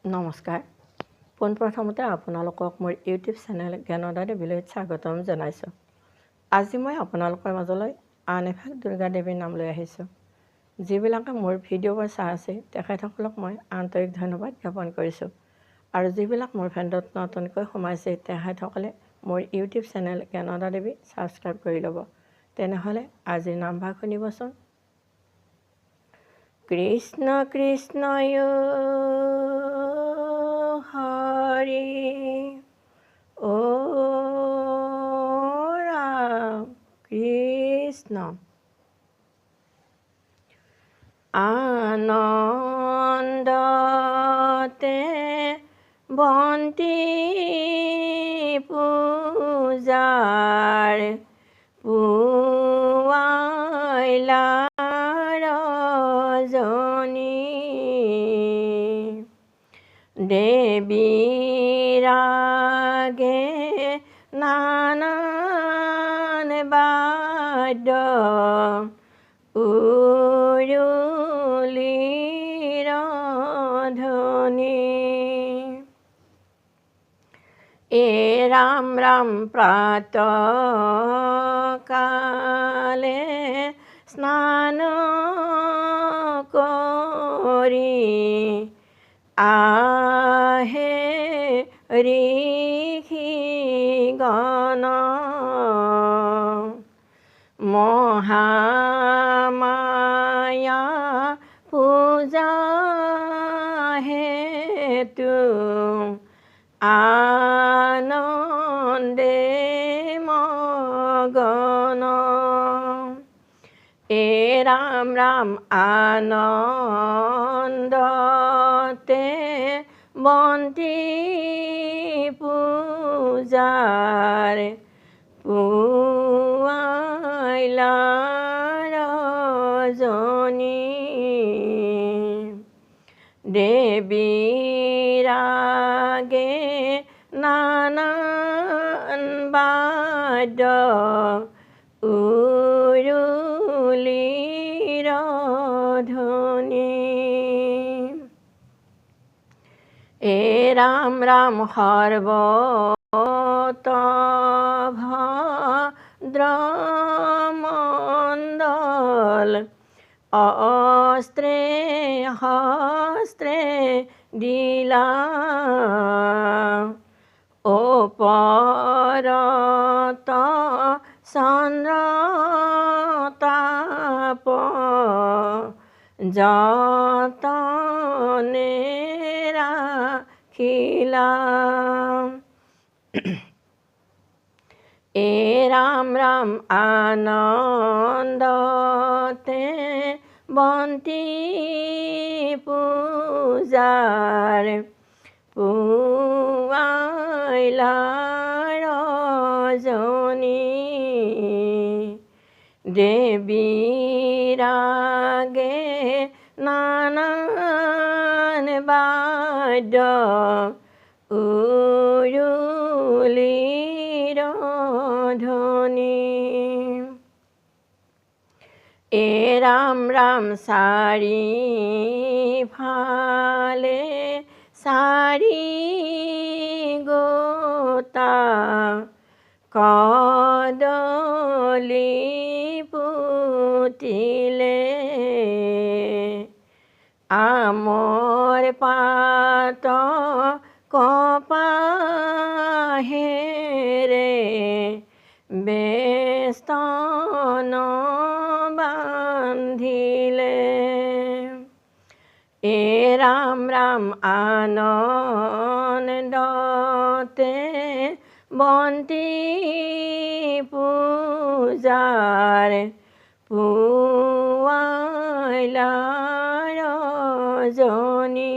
নমস্কাৰ। পোনপ্ৰথমতে আপোনালোকক মোৰ ইউটিউব চেনেল জ্ঞানদা দেৱীলৈ স্বাগতম জনাইছোঁ। আজি মই আপোনালোকৰ মাজলৈ আন এভাগ দুৰ্গা দেৱীৰ নাম লৈ আহিছোঁ। যিবিলাকে মোৰ ভিডিঅ'বোৰ চাই আছে তেখেতসকলক মই আন্তৰিক ধন্যবাদ জ্ঞাপন কৰিছোঁ। আৰু যিবিলাক মোৰ ফ্ৰেণ্ডত নতুনকৈ সোমাইছে তেখেতসকলে মোৰ ইউটিউব চেনেল জ্ঞানদা দেৱী ছাবস্ক্ৰাইব কৰি ল'ব। তেনেহ'লে আজিৰ নামভাগ শুনিবচোন। কৃষ্ণ কৃষ্ণয় হৰি ও ৰাম কৃষ্ণ আনন্দতে বন্তি পূজাৰ পুৱাইলা দেৱীৰাগে নানান বাদ্য উৰুলিৰ ধ্বনি এ ৰাম ৰাম প্ৰাতঃকালে স্নান কৰি আহে ঋষিগণ মহামায়া পূজা হেতু আনন্দে মগন এ ৰাম ৰাম আনন্দতে বন্তি পূজাৰ পুৱাইলা ৰজনী দেৱীৰাগে নানান বাদ্য উৰুলিৰ ধ্বনি এ ৰাম ৰাম সৰ্বভদ্ৰমণ্ডল অস্ত্ৰে হস্ত্ৰে দিলা ওপৰত চন্দ্ৰ তাপ যতনে ৰাখিলা এ ৰাম ৰাম আনন্দতে বন্তি পূজাৰ পুৱাইলা ৰজনী দেৱীৰাগে নানান বাদ্য উৰুলিৰ ধ্বনি এ ৰাম ৰাম চাৰিফালে চাৰি গোটা কদলি পুতিলে আমৰ পাত কপাহেৰে বেষ্টন বান্ধিলে এ ৰাম ৰাম আনন্দতে বন্তি পূজাৰ পুৱাইলা ৰজনী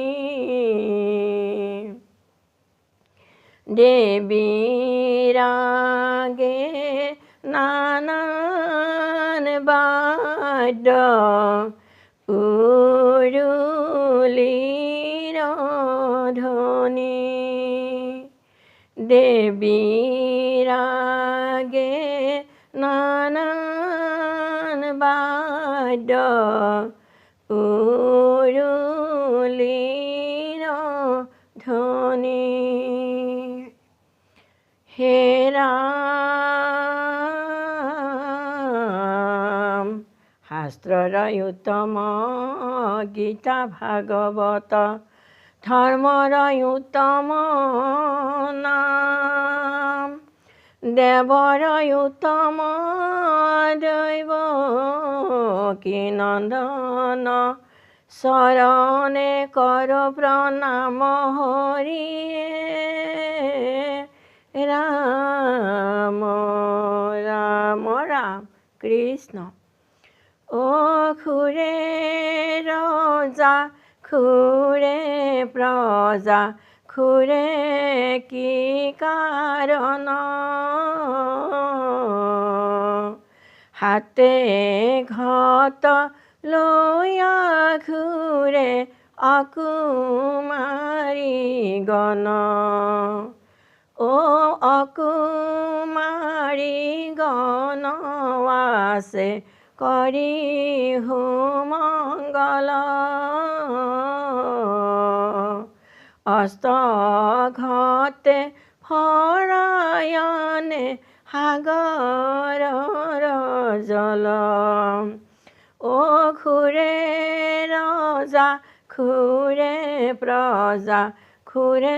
দেৱীৰাগে নানান বাদ্য উৰুলিৰ ধ্বনি দেৱীৰাগে নানান বাদ্য উৰুলিৰ ধ্বনি হে ৰাম শাস্ত্ৰৰ উত্তম গীতা ভাগৱত ধৰ্মৰ উত্তম নাম দেৱৰ উত্তম দৈৱ কি নন্দন চৰণে কৰ প্ৰণাম হৰিয়ে ৰাম ৰাম ৰাম কৃষ্ণ খুৰে ৰজা খুৰে প্ৰজা খুৰে কি কাৰণ হাতে ঘট লৈয়া ঘূৰে অকুমাৰী গণ অকুমাৰী গণ আছে কৰি সুমংগল অস্তঘতে ভৰায়নে সাগৰৰ জল খুৰে ৰজা খুৰে প্ৰজা খুৰে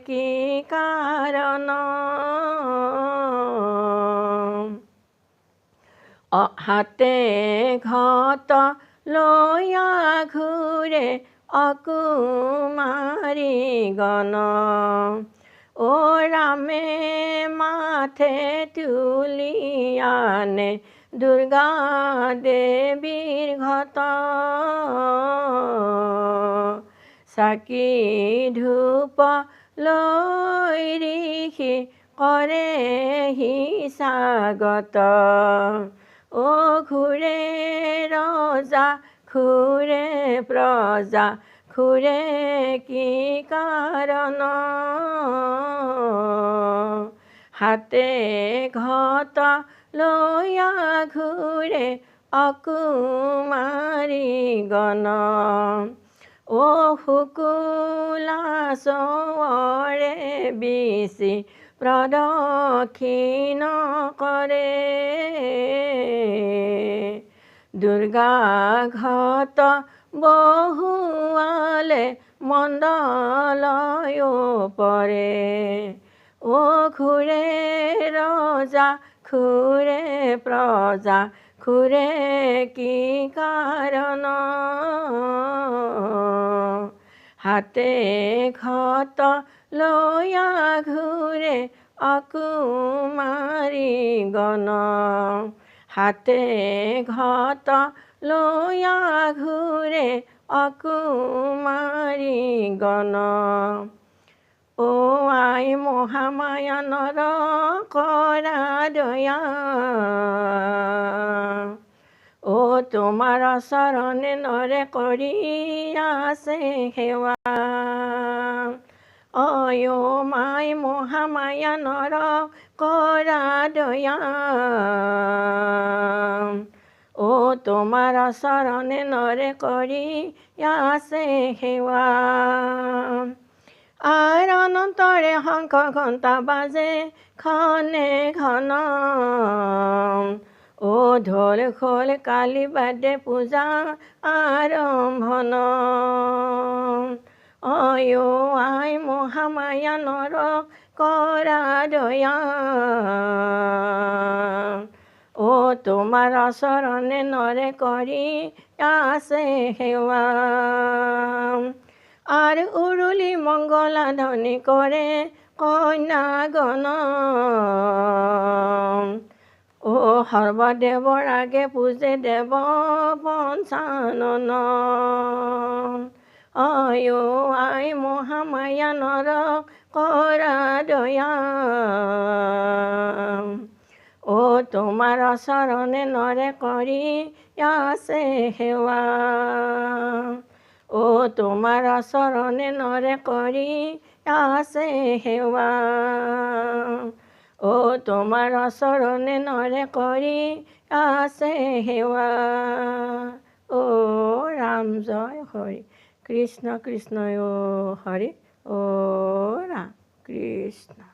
কি কাৰণ হাতে ঘট লৈয়া ঘূৰে অকুমাৰী গণ ৰামে মাথে তুলিয়ানে দুৰ্গা দেৱীৰ ঘট চাকি ধূপ লৈ ঋষি কৰেহি স্বাগত খুৰে ৰজা খুৰে প্ৰজা খুৰে কি কাৰণ হাতে ঘট লৈয়া ঘূৰে অকুমাৰী গণ শুকুলা চৰে বিচি প্ৰদক্ষিণ কৰে দুৰ্গা ঘট বহুৱালে মণ্ডলয় পৰে খুৰে ৰজা খুৰে প্ৰজা খুৰে কি কাৰণ হাতে ঘট লৈয়া ঘূৰে অকুমাৰী গণ হাতে ঘট লৈয়া ঘূৰে অকুমাৰী গণ আই মহামায়া নৰ কৰা দয়া তোমাৰ চৰণে নৰে কৰি আছে সেৱা মাই মহামায়া নৰ কৰা দয়া তোমাৰ চৰণে নৰে কৰি আছে সেৱা আৰ অনন্তৰে শংখ ঘণ্টা বাজে খনে ঘন ঢোল খোল কালী বাদে পূজা আৰম্ভন আই মহামায়া নৰ কৰা দয়া তোমাৰ চৰণে নৰে কৰি আছে সেৱা আৰ উৰুলি মঙ্গলা ধ্বনি কৰে কন্যাগণ সৰ্বদেৱৰ আগে পূজে দেৱ পঞ্চানন আই মহামায়া নৰ কৰা দয়া তোমাৰ চৰণে নৰে কৰি আছে সেৱা তোমাৰ চৰণে নৰে কৰি আছে সেৱা তোমাৰ চৰণে নৰে কৰি আছে সেৱা ৰাম জয় হৰি কৃষ্ণ কৃষ্ণ হৰি অ' ৰাম কৃষ্ণ।